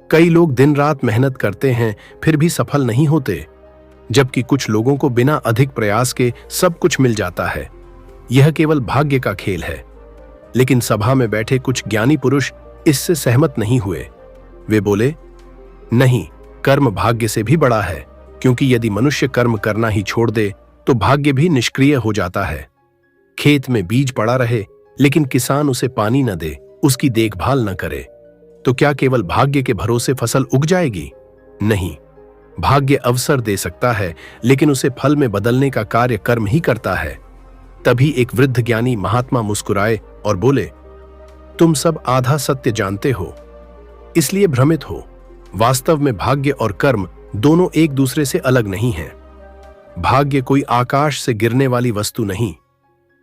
कई लोग दिन रात मेहनत करते हैं फिर भी सफल नहीं होते, जबकि कुछ लोगों को बिना अधिक प्रयास के सब कुछ मिल जाता है। यह केवल भाग्य का खेल है। लेकिन सभा में बैठे कुछ ज्ञानी पुरुष इससे सहमत नहीं हुए। वे बोले, नहीं, कर्म भाग्य से भी बड़ा है, क्योंकि यदि मनुष्य कर्म करना ही छोड़ दे तो भाग्य भी निष्क्रिय हो जाता है। खेत में बीज पड़ा रहे लेकिन किसान उसे पानी न दे, उसकी देखभाल न करे, तो क्या केवल भाग्य के भरोसे फसल उग जाएगी? नहीं, भाग्य अवसर दे सकता है, लेकिन उसे फल में बदलने का कार्य कर्म ही करता है। तभी एक वृद्ध ज्ञानी महात्मा मुस्कुराए और बोले, तुम सब आधा सत्य जानते हो, इसलिए भ्रमित हो। वास्तव में भाग्य और कर्म दोनों एक दूसरे से अलग नहीं हैं। भाग्य कोई आकाश से गिरने वाली वस्तु नहीं,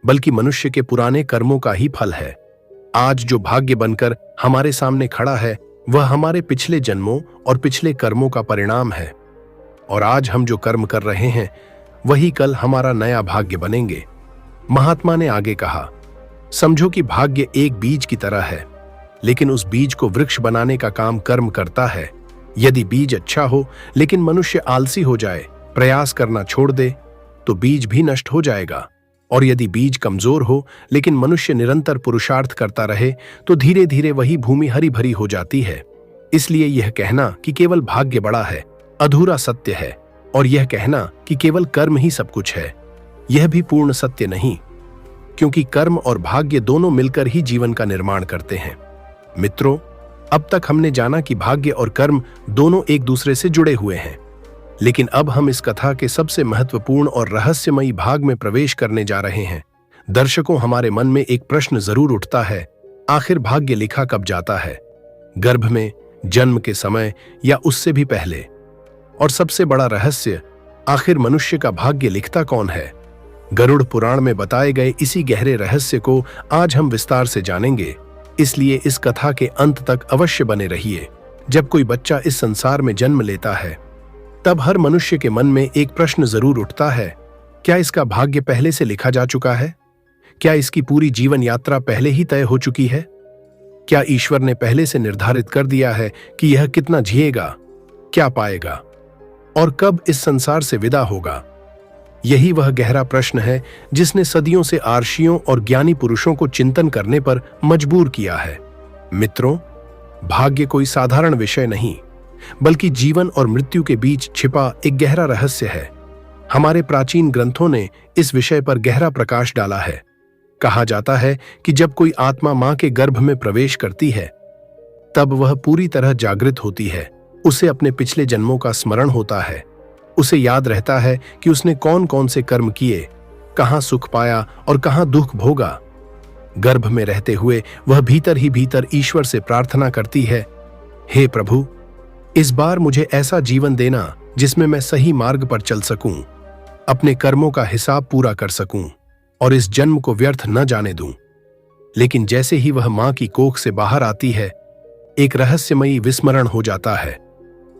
बल्कि मनुष्य के पुराने कर्मों का ही फल है। आज जो भाग्य बनकर हमारे सामने खड़ा है वह हमारे पिछले जन्मों और पिछले कर्मों का परिणाम है, और आज हम जो कर्म कर रहे हैं वही कल हमारा नया भाग्य बनेंगे। महात्मा ने आगे कहा, समझो कि भाग्य एक बीज की तरह है, लेकिन उस बीज को वृक्ष बनाने का काम कर्म करता है। यदि बीज अच्छा हो लेकिन मनुष्य आलसी हो जाए, प्रयास करना छोड़ दे, तो बीज भी नष्ट हो जाएगा। और यदि बीज कमजोर हो लेकिन मनुष्य निरंतर पुरुषार्थ करता रहे, तो धीरे धीरे वही भूमि हरी भरी हो जाती है। इसलिए यह कहना कि केवल भाग्य बड़ा है अधूरा सत्य है, और यह कहना कि केवल कर्म ही सब कुछ है, यह भी पूर्ण सत्य नहीं, क्योंकि कर्म और भाग्य दोनों मिलकर ही जीवन का निर्माण करते हैं। मित्रों, अब तक हमने जाना कि भाग्य और कर्म दोनों एक दूसरे से जुड़े हुए हैं, लेकिन अब हम इस कथा के सबसे महत्वपूर्ण और रहस्यमयी भाग में प्रवेश करने जा रहे हैं। दर्शकों, हमारे मन में एक प्रश्न जरूर उठता है, आखिर भाग्य लिखा कब जाता है? गर्भ में, जन्म के समय, या उससे भी पहले? और सबसे बड़ा रहस्य, आखिर मनुष्य का भाग्य लिखता कौन है? गरुड़ पुराण में बताए गए इसी गहरे रहस्य को आज हम विस्तार से जानेंगे, इसलिए इस कथा के अंत तक अवश्य बने रहिए। जब कोई बच्चा इस संसार में जन्म लेता है तब हर मनुष्य के मन में एक प्रश्न जरूर उठता है, क्या इसका भाग्य पहले से लिखा जा चुका है? क्या इसकी पूरी जीवन यात्रा पहले ही तय हो चुकी है? क्या ईश्वर ने पहले से निर्धारित कर दिया है कि यह कितना जिएगा, क्या पाएगा और कब इस संसार से विदा होगा? यही वह गहरा प्रश्न है जिसने सदियों से आर्षियों और ज्ञानी पुरुषों को चिंतन करने पर मजबूर किया है। मित्रों, भाग्य कोई साधारण विषय नहीं, बल्कि जीवन और मृत्यु के बीच छिपा एक गहरा रहस्य है। हमारे प्राचीन ग्रंथों ने इस विषय पर गहरा प्रकाश डाला है। कहा जाता है कि जब कोई आत्मा मां के गर्भ में प्रवेश करती है, तब वह पूरी तरह जागृत होती है। उसे अपने पिछले जन्मों का स्मरण होता है। उसे याद रहता है कि उसने कौन कौन से कर्म किए, कहां सुख पाया और कहां दुख भोगा। गर्भ में रहते हुए वह भीतर ही भीतर ईश्वर से प्रार्थना करती है, हे प्रभु, इस बार मुझे ऐसा जीवन देना जिसमें मैं सही मार्ग पर चल सकूं, अपने कर्मों का हिसाब पूरा कर सकूं और इस जन्म को व्यर्थ न जाने दूं। लेकिन जैसे ही वह मां की कोख से बाहर आती है, एक रहस्यमयी विस्मरण हो जाता है।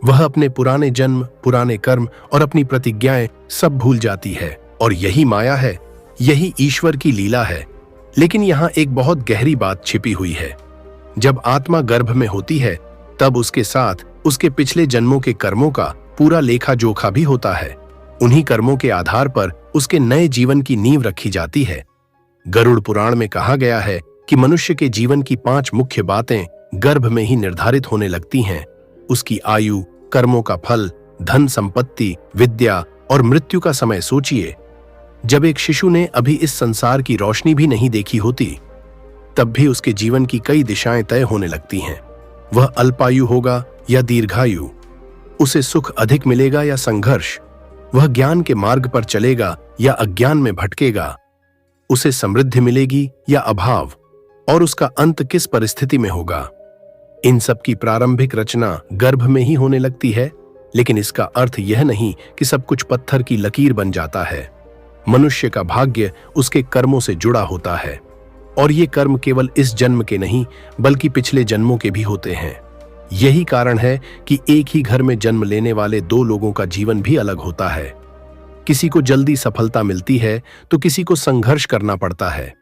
वह अपने पुराने जन्म, पुराने कर्म और अपनी प्रतिज्ञाएं सब भूल जाती है। और यही माया है, यही ईश्वर की लीला है। लेकिन यहां एक बहुत गहरी बात छिपी हुई है। जब आत्मा गर्भ में होती है, तब उसके साथ उसके पिछले जन्मों के कर्मों का पूरा लेखा जोखा भी होता है। उन्हीं कर्मों के आधार पर उसके नए जीवन की नींव रखी जाती है। गरुड़ पुराण में कहा गया है कि मनुष्य के जीवन की 5 मुख्य बातें गर्भ में ही निर्धारित होने लगती हैं। उसकी आयु, कर्मों का फल, धन संपत्ति, विद्या और मृत्यु का समय सोचिए। जब एक शिशु ने अभी इस संसार की रोशनी भी नहीं देखी होती, तब भी उसके जीवन की कई दिशाएं तय होने लगती हैं। वह अल्पायु होगा या दीर्घायु, उसे सुख अधिक मिलेगा या संघर्ष, वह ज्ञान के मार्ग पर चलेगा या अज्ञान में भटकेगा, उसे समृद्धि मिलेगी या अभाव, और उसका अंत किस परिस्थिति में होगा। इन सब की प्रारंभिक रचना गर्भ में ही होने लगती है। लेकिन इसका अर्थ यह नहीं कि सब कुछ पत्थर की लकीर बन जाता है। मनुष्य का भाग्य उसके कर्मों से जुड़ा होता है, और ये कर्म केवल इस जन्म के नहीं बल्कि पिछले जन्मों के भी होते हैं। यही कारण है कि एक ही घर में जन्म लेने वाले 2 लोगों का जीवन भी अलग होता है। किसी को जल्दी सफलता मिलती है तो किसी को संघर्ष करना पड़ता है,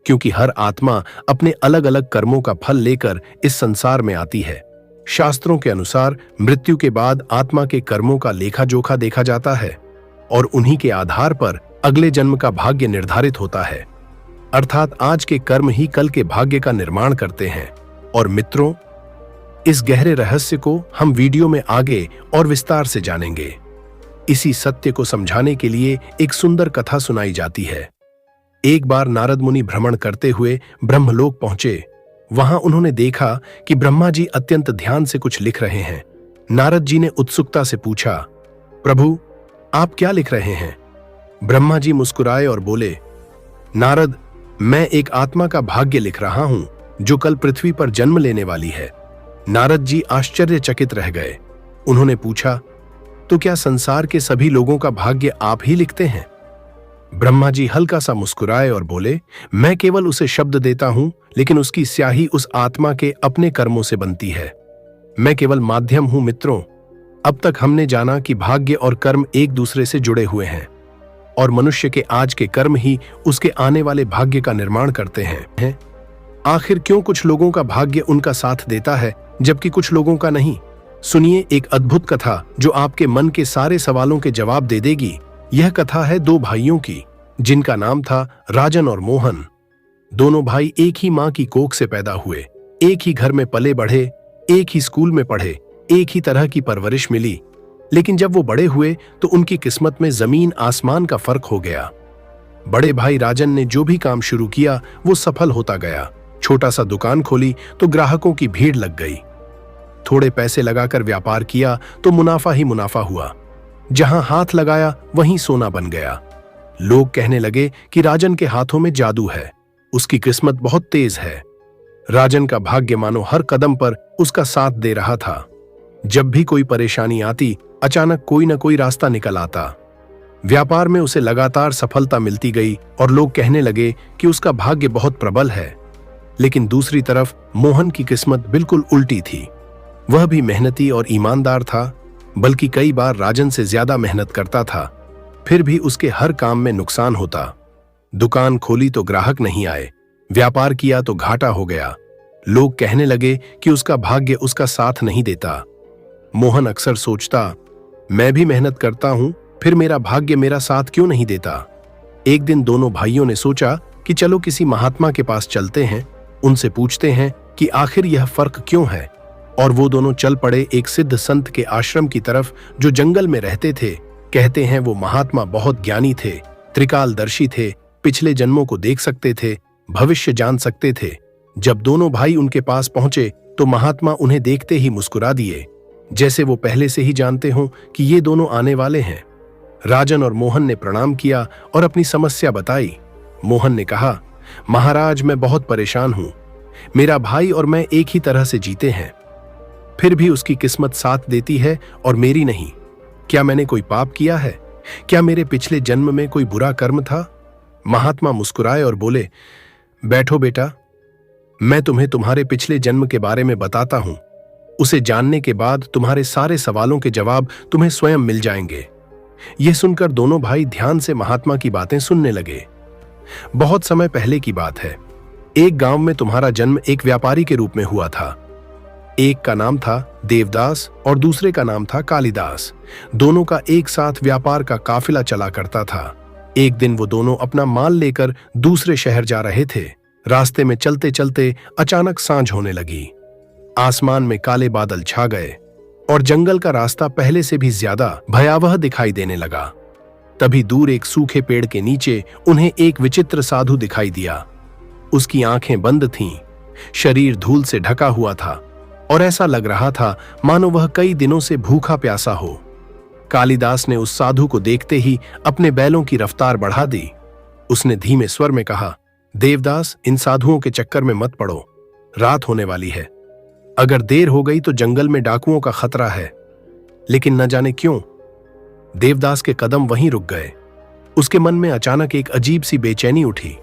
क्योंकि हर आत्मा अपने अलग अलग कर्मों का फल लेकर इस संसार में आती है। शास्त्रों के अनुसार मृत्यु के बाद आत्मा के कर्मों का लेखा जोखा देखा जाता है और उन्हीं के आधार पर अगले जन्म का भाग्य निर्धारित होता है। अर्थात आज के कर्म ही कल के भाग्य का निर्माण करते हैं। और मित्रों, इस गहरे रहस्य को हम वीडियो में आगे और विस्तार से जानेंगे। इसी सत्य को समझाने के लिए एक सुंदर कथा सुनाई जाती है। एक बार नारद मुनि भ्रमण करते हुए ब्रह्मलोक पहुंचे। वहां उन्होंने देखा कि ब्रह्मा जी अत्यंत ध्यान से कुछ लिख रहे हैं। नारद जी ने उत्सुकता से पूछा, प्रभु, आप क्या लिख रहे हैं? ब्रह्मा जी मुस्कुराए और बोले, नारद, मैं एक आत्मा का भाग्य लिख रहा हूं जो कल पृथ्वी पर जन्म लेने वाली है। नारद जी आश्चर्यचकित रह गए। उन्होंने पूछा, तो क्या संसार के सभी लोगों का भाग्य आप ही लिखते हैं? ब्रह्मा जी हल्का सा मुस्कुराए और बोले, मैं केवल उसे शब्द देता हूं, लेकिन उसकी स्याही उस आत्मा के अपने कर्मों से बनती है। मैं केवल माध्यम हूं। मित्रों, अब तक हमने जाना कि भाग्य और कर्म एक दूसरे से जुड़े हुए हैं और मनुष्य के आज के कर्म ही उसके आने वाले भाग्य का निर्माण करते हैं। आखिर क्यों कुछ लोगों का भाग्य उनका साथ देता है जबकि कुछ लोगों का नहीं? सुनिए एक अद्भुत कथा जो आपके मन के सारे सवालों के जवाब दे देगी। यह कथा है 2 भाइयों की, जिनका नाम था राजन और मोहन। दोनों भाई एक ही मां की कोख से पैदा हुए, एक ही घर में पले बढ़े, एक ही स्कूल में पढ़े, एक ही तरह की परवरिश मिली। लेकिन जब वो बड़े हुए तो उनकी किस्मत में जमीन आसमान का फर्क हो गया। बड़े भाई राजन ने जो भी काम शुरू किया वो सफल होता गया। छोटा सा दुकान खोली तो ग्राहकों की भीड़ लग गई। थोड़े पैसे लगाकर व्यापार किया तो मुनाफा ही मुनाफा हुआ। जहां हाथ लगाया वहीं सोना बन गया। लोग कहने लगे कि राजन के हाथों में जादू है, उसकी किस्मत बहुत तेज है। राजन का भाग्य मानो हर कदम पर उसका साथ दे रहा था। जब भी कोई परेशानी आती, अचानक कोई न कोई रास्ता निकल आता। व्यापार में उसे लगातार सफलता मिलती गई और लोग कहने लगे कि उसका भाग्य बहुत प्रबल है। लेकिन दूसरी तरफ मोहन की किस्मत बिल्कुल उल्टी थी। वह भी मेहनती और ईमानदार था, बल्कि कई बार राजन से ज्यादा मेहनत करता था। फिर भी उसके हर काम में नुकसान होता। दुकान खोली तो ग्राहक नहीं आए, व्यापार किया तो घाटा हो गया। लोग कहने लगे कि उसका भाग्य उसका साथ नहीं देता। मोहन अक्सर सोचता, मैं भी मेहनत करता हूं, फिर मेरा भाग्य मेरा साथ क्यों नहीं देता? एक दिन दोनों भाइयों ने सोचा कि चलो किसी महात्मा के पास चलते हैं, उनसे पूछते हैं कि आखिर यह फर्क क्यों है। और वो दोनों चल पड़े एक सिद्ध संत के आश्रम की तरफ जो जंगल में रहते थे। कहते हैं वो महात्मा बहुत ज्ञानी थे, त्रिकालदर्शी थे, पिछले जन्मों को देख सकते थे, भविष्य जान सकते थे। जब दोनों भाई उनके पास पहुंचे तो महात्मा उन्हें देखते ही मुस्कुरा दिए, जैसे वो पहले से ही जानते हों कि ये दोनों आने वाले हैं। राजन और मोहन ने प्रणाम किया और अपनी समस्या बताई। मोहन ने कहा, महाराज मैं बहुत परेशान हूं, मेरा भाई और मैं एक ही तरह से जीते हैं, फिर भी उसकी किस्मत साथ देती है और मेरी नहीं। क्या मैंने कोई पाप किया है? क्या मेरे पिछले जन्म में कोई बुरा कर्म था? महात्मा मुस्कुराए और बोले, बैठो बेटा, मैं तुम्हें तुम्हारे पिछले जन्म के बारे में बताता हूं। उसे जानने के बाद तुम्हारे सारे सवालों के जवाब तुम्हें स्वयं मिल जाएंगे। यह सुनकर दोनों भाई ध्यान से महात्मा की बातें सुनने लगे। बहुत समय पहले की बात है। एक गांव में तुम्हारा जन्म एक व्यापारी के रूप में हुआ था। एक का नाम था देवदास और दूसरे का नाम था कालिदास। दोनों का एक साथ व्यापार का काफिला चला करता था। एक दिन वो दोनों अपना माल लेकर दूसरे शहर जा रहे थे। रास्ते में चलते चलते अचानक सांझ होने लगी। आसमान में काले बादल छा गए और जंगल का रास्ता पहले से भी ज्यादा भयावह दिखाई देने लगा। तभी दूर एक सूखे पेड़ के नीचे उन्हें एक विचित्र साधु दिखाई दिया। उसकी आंखें बंद थीं, शरीर धूल से ढका हुआ था और ऐसा लग रहा था मानो वह कई दिनों से भूखा प्यासा हो। कालिदास ने उस साधु को देखते ही अपने बैलों की रफ्तार बढ़ा दी। उसने धीमे स्वर में कहा, देवदास, इन साधुओं के चक्कर में मत पड़ो, रात होने वाली है। अगर देर हो गई तो जंगल में डाकुओं का खतरा है। लेकिन न जाने क्यों देवदास के कदम वहीं रुक गए। उसके मन में अचानक एक अजीब सी बेचैनी उठी।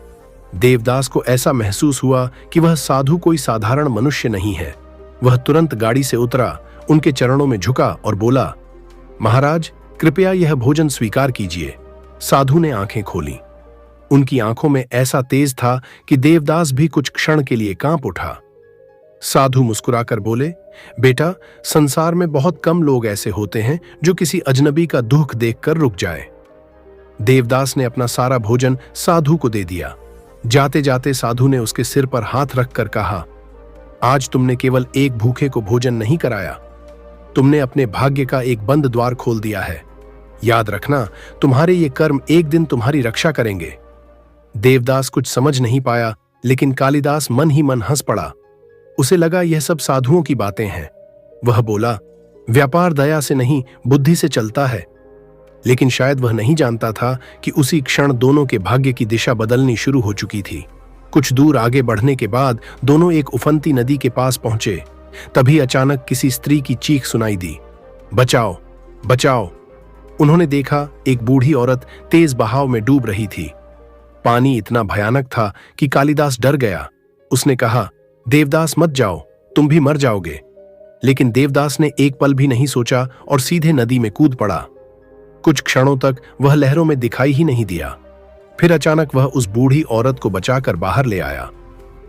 देवदास को ऐसा महसूस हुआ कि वह साधु कोई साधारण मनुष्य नहीं है। वह तुरंत गाड़ी से उतरा, उनके चरणों में झुका और बोला, महाराज कृपया यह भोजन स्वीकार कीजिए। साधु ने आंखें खोली। उनकी आंखों में ऐसा तेज था कि देवदास भी कुछ क्षण के लिए कांप उठा। साधु मुस्कुराकर बोले, बेटा, संसार में बहुत कम लोग ऐसे होते हैं जो किसी अजनबी का दुख देखकर रुक जाए। देवदास ने अपना सारा भोजन साधु को दे दिया। जाते जाते साधु ने उसके सिर पर हाथ रखकर कहा, आज तुमने केवल एक भूखे को भोजन नहीं कराया, तुमने अपने भाग्य का एक बंद द्वार खोल दिया है। याद रखना, तुम्हारे ये कर्म एक दिन तुम्हारी रक्षा करेंगे। देवदास कुछ समझ नहीं पाया, लेकिन कालिदास मन ही मन हंस पड़ा। उसे लगा यह सब साधुओं की बातें हैं। वह बोला, व्यापार दया से नहीं बुद्धि से चलता है। लेकिन शायद वह नहीं जानता था कि उसी क्षण दोनों के भाग्य की दिशा बदलनी शुरू हो चुकी थी। कुछ दूर आगे बढ़ने के बाद दोनों एक उफनती नदी के पास पहुंचे। तभी अचानक किसी स्त्री की चीख सुनाई दी, बचाओ, बचाओ। उन्होंने देखा एक बूढ़ी औरत तेज बहाव में डूब रही थी। पानी इतना भयानक था कि कालिदास डर गया। उसने कहा, देवदास मत जाओ, तुम भी मर जाओगे। लेकिन देवदास ने एक पल भी नहीं सोचा और सीधे नदी में कूद पड़ा। कुछ क्षणों तक वह लहरों में दिखाई ही नहीं दिया। फिर अचानक वह उस बूढ़ी औरत को बचाकर बाहर ले आया।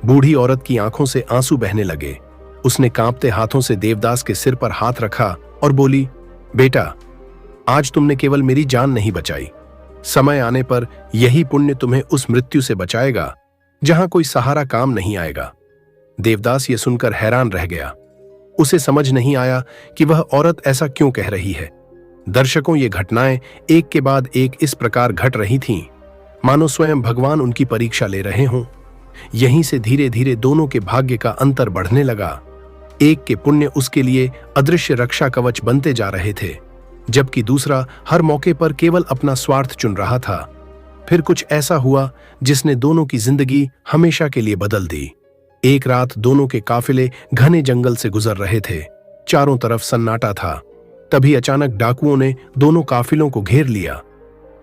बूढ़ी औरत की आंखों से आंसू बहने लगे। उसने कांपते हाथों से देवदास के सिर पर हाथ रखा और बोली, बेटा, आज तुमने केवल मेरी जान नहीं बचाई, समय आने पर यही पुण्य तुम्हें उस मृत्यु से बचाएगा जहां कोई सहारा काम नहीं आएगा। देवदास ये सुनकर हैरान रह गया। उसे समझ नहीं आया कि वह औरत ऐसा क्यों कह रही है। दर्शकों, ये घटनाएं एक के बाद एक इस प्रकार घट रही थीं, मानो स्वयं भगवान उनकी परीक्षा ले रहे हों। यहीं से धीरे धीरे दोनों के भाग्य का अंतर बढ़ने लगा। एक के पुण्य उसके लिए अदृश्य रक्षा कवच बनते जा रहे थे, जबकि दूसरा हर मौके पर केवल अपना स्वार्थ चुन रहा था। फिर कुछ ऐसा हुआ जिसने दोनों की जिंदगी हमेशा के लिए बदल दी। एक रात दोनों के काफिले घने जंगल से गुजर रहे थे। चारों तरफ सन्नाटा था। तभी अचानक डाकुओं ने दोनों काफिलों को घेर लिया।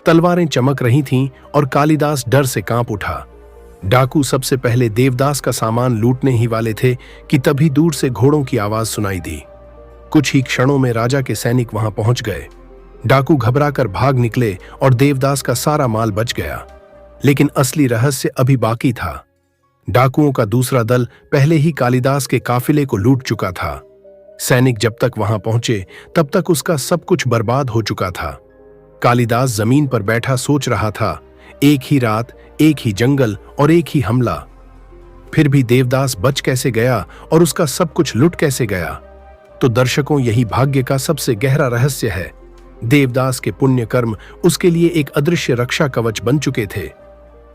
तलवारें चमक रही थीं और कालिदास डर से कांप उठा। डाकू सबसे पहले देवदास का सामान लूटने ही वाले थे कि तभी दूर से घोड़ों की आवाज सुनाई दी। कुछ ही क्षणों में राजा के सैनिक वहां पहुंच गए। डाकू घबराकर भाग निकले और देवदास का सारा माल बच गया। लेकिन असली रहस्य अभी बाकी था। डाकुओं का दूसरा दल पहले ही कालिदास के काफिले को लूट चुका था। सैनिक जब तक वहां पहुंचे तब तक उसका सब कुछ बर्बाद हो चुका था। कालिदास जमीन पर बैठा सोच रहा था, एक ही रात, एक ही जंगल और एक ही हमला। फिर भी देवदास बच कैसे गया और उसका सब कुछ लुट कैसे गया? तो दर्शकों, यही भाग्य का सबसे गहरा रहस्य है। देवदास के पुण्य कर्म उसके लिए एक अदृश्य रक्षा कवच बन चुके थे।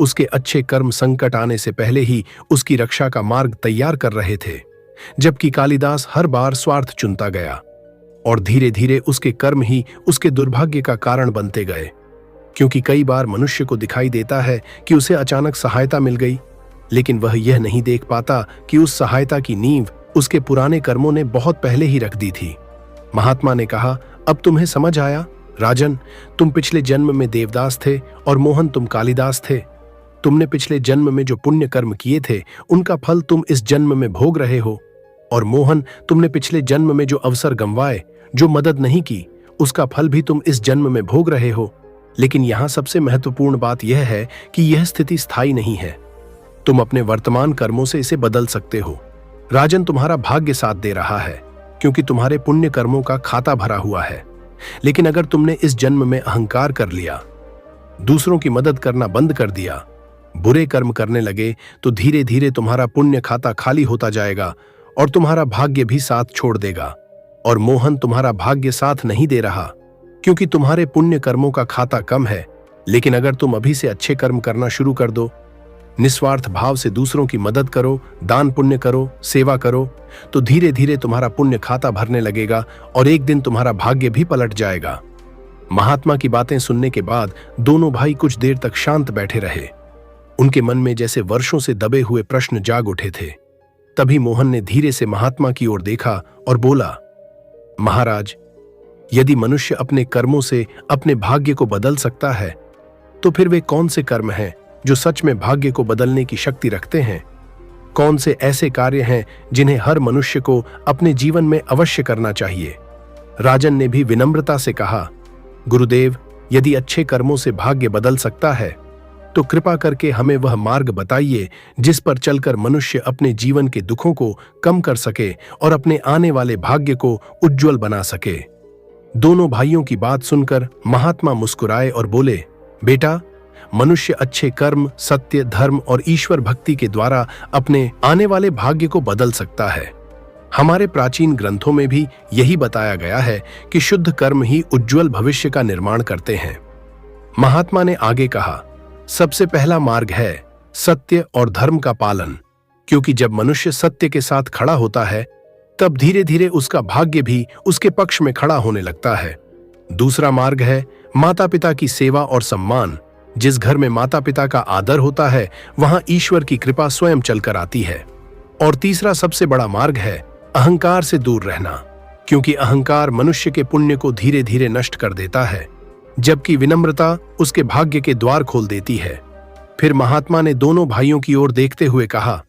उसके अच्छे कर्म संकट आने से पहले ही उसकी रक्षा का मार्ग तैयार कर रहे थे, जबकि कालिदास हर बार स्वार्थ चुनता गया और धीरे धीरे उसके कर्म ही उसके दुर्भाग्य का कारण बनते गए। क्योंकि कई बार मनुष्य को दिखाई देता है कि उसे अचानक सहायता मिल गई, लेकिन वह यह नहीं देख पाता कि उस सहायता की नींव उसके पुराने कर्मों ने बहुत पहले ही रख दी थी। महात्मा ने कहा, अब तुम्हें समझ आया? राजन, तुम पिछले जन्म में देवदास थे और मोहन तुम कालिदास थे। तुमने पिछले जन्म में जो पुण्य कर्म किए थे उनका फल तुम इस जन्म में भोग रहे हो, और मोहन, तुमने पिछले जन्म में जो अवसर गंवाए, जो मदद नहीं की, उसका फल भी तुम इस जन्म में भोग रहे हो। लेकिन यहां सबसे महत्वपूर्ण बात यह है कि यह स्थिति स्थायी नहीं है। तुम अपने वर्तमान कर्मों से इसे बदल सकते हो। राजन, तुम्हारा भाग्य साथ दे रहा है क्योंकि तुम्हारे पुण्य कर्मों का खाता भरा हुआ है। लेकिन अगर तुमने इस जन्म में अहंकार कर लिया, दूसरों की मदद करना बंद कर दिया, बुरे कर्म करने लगे, तो धीरे धीरे तुम्हारा पुण्य खाता खाली होता जाएगा और तुम्हारा भाग्य भी साथ छोड़ देगा। और मोहन, तुम्हारा भाग्य साथ नहीं दे रहा क्योंकि तुम्हारे पुण्य कर्मों का खाता कम है। लेकिन अगर तुम अभी से अच्छे कर्म करना शुरू कर दो, निस्वार्थ भाव से दूसरों की मदद करो, दान पुण्य करो, सेवा करो, तो धीरे धीरे तुम्हारा पुण्य खाता भरने लगेगा और एक दिन तुम्हारा भाग्य भी पलट जाएगा। महात्मा की बातें सुनने के बाद दोनों भाई कुछ देर तक शांत बैठे रहे। उनके मन में जैसे वर्षों से दबे हुए प्रश्न जाग उठे थे। तभी मोहन ने धीरे से महात्मा की ओर देखा और बोला, महाराज, यदि मनुष्य अपने कर्मों से अपने भाग्य को बदल सकता है, तो फिर वे कौन से कर्म हैं जो सच में भाग्य को बदलने की शक्ति रखते हैं? कौन से ऐसे कार्य हैं जिन्हें हर मनुष्य को अपने जीवन में अवश्य करना चाहिए? राजन ने भी विनम्रता से कहा, गुरुदेव, यदि अच्छे कर्मों से भाग्य बदल सकता है तो कृपा करके हमें वह मार्ग बताइए जिस पर चलकर मनुष्य अपने जीवन के दुखों को कम कर सके और अपने आने वाले भाग्य को उज्जवल बना सके। दोनों भाइयों की बात सुनकर महात्मा मुस्कुराए और बोले, बेटा, मनुष्य अच्छे कर्म, सत्य, धर्म और ईश्वर भक्ति के द्वारा अपने आने वाले भाग्य को बदल सकता है। हमारे प्राचीन ग्रंथों में भी यही बताया गया है कि शुद्ध कर्म ही उज्जवल भविष्य का निर्माण करते हैं। महात्मा ने आगे कहा, सबसे पहला मार्ग है सत्य और धर्म का पालन, क्योंकि जब मनुष्य सत्य के साथ खड़ा होता है तब धीरे धीरे उसका भाग्य भी उसके पक्ष में खड़ा होने लगता है। दूसरा मार्ग है माता पिता की सेवा और सम्मान। जिस घर में माता पिता का आदर होता है वहां ईश्वर की कृपा स्वयं चलकर आती है। और तीसरा सबसे बड़ा मार्ग है अहंकार से दूर रहना, क्योंकि अहंकार मनुष्य के पुण्य को धीरे धीरे नष्ट कर देता है, जबकि विनम्रता उसके भाग्य के द्वार खोल देती है। फिर महात्मा ने दोनों भाइयों की ओर देखते हुए कहा,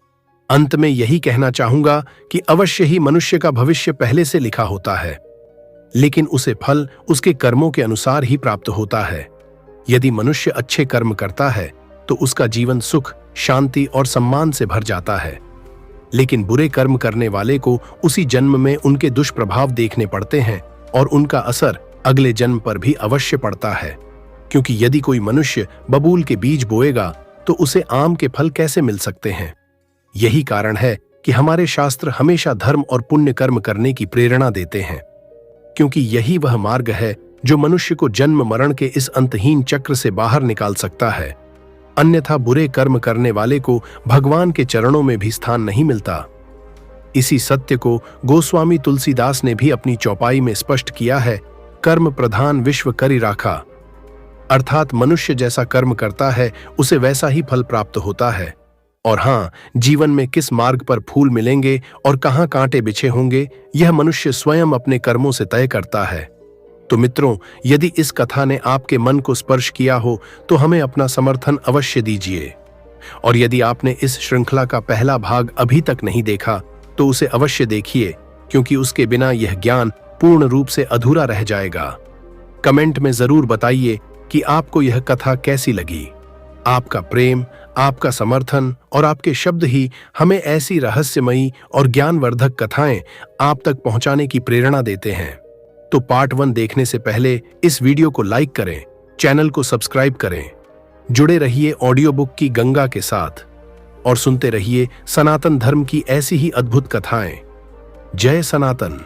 अंत में यही कहना चाहूंगा कि अवश्य ही मनुष्य का भविष्य पहले से लिखा होता है, लेकिन उसे फल उसके कर्मों के अनुसार ही प्राप्त होता है। यदि मनुष्य अच्छे कर्म करता है तो उसका जीवन सुख, शांति और सम्मान से भर जाता है। लेकिन बुरे कर्म करने वाले को उसी जन्म में उनके दुष्प्रभाव देखने पड़ते हैं और उनका असर अगले जन्म पर भी अवश्य पड़ता है। क्योंकि यदि कोई मनुष्य बबूल के बीज बोएगा तो उसे आम के फल कैसे मिल सकते हैं? यही कारण है कि हमारे शास्त्र हमेशा धर्म और पुण्य कर्म करने की प्रेरणा देते हैं, क्योंकि यही वह मार्ग है जो मनुष्य को जन्म मरण के इस अंतहीन चक्र से बाहर निकाल सकता है। अन्यथा बुरे कर्म करने वाले को भगवान के चरणों में भी स्थान नहीं मिलता। इसी सत्य को गोस्वामी तुलसीदास ने भी अपनी चौपाई में स्पष्ट किया है, कर्म प्रधान विश्व करि राखा। अर्थात मनुष्य जैसा कर्म करता है उसे वैसा ही फल प्राप्त होता है। और हाँ, जीवन में किस मार्ग पर फूल मिलेंगे और कहाँ कांटे बिछे होंगे, यह मनुष्य स्वयं अपने कर्मों से तय करता है। तो मित्रों, यदि इस कथा ने आपके मन को स्पर्श किया हो तो हमें अपना समर्थन अवश्य दीजिए। और यदि आपने इस श्रृंखला का पहला भाग अभी तक नहीं देखा तो उसे अवश्य देखिए, क्योंकि उसके बिना यह ज्ञान पूर्ण रूप से अधूरा रह जाएगा। कमेंट में जरूर बताइए कि आपको यह कथा कैसी लगी। आपका प्रेम, आपका समर्थन और आपके शब्द ही हमें ऐसी रहस्यमयी और ज्ञानवर्धक कथाएं आप तक पहुंचाने की प्रेरणा देते हैं। तो पार्ट 1 देखने से पहले इस वीडियो को लाइक करें, चैनल को सब्सक्राइब करें। जुड़े रहिए ऑडियो बुक की गंगा के साथ और सुनते रहिए सनातन धर्म की ऐसी ही अद्भुत कथाएं। जय सनातन।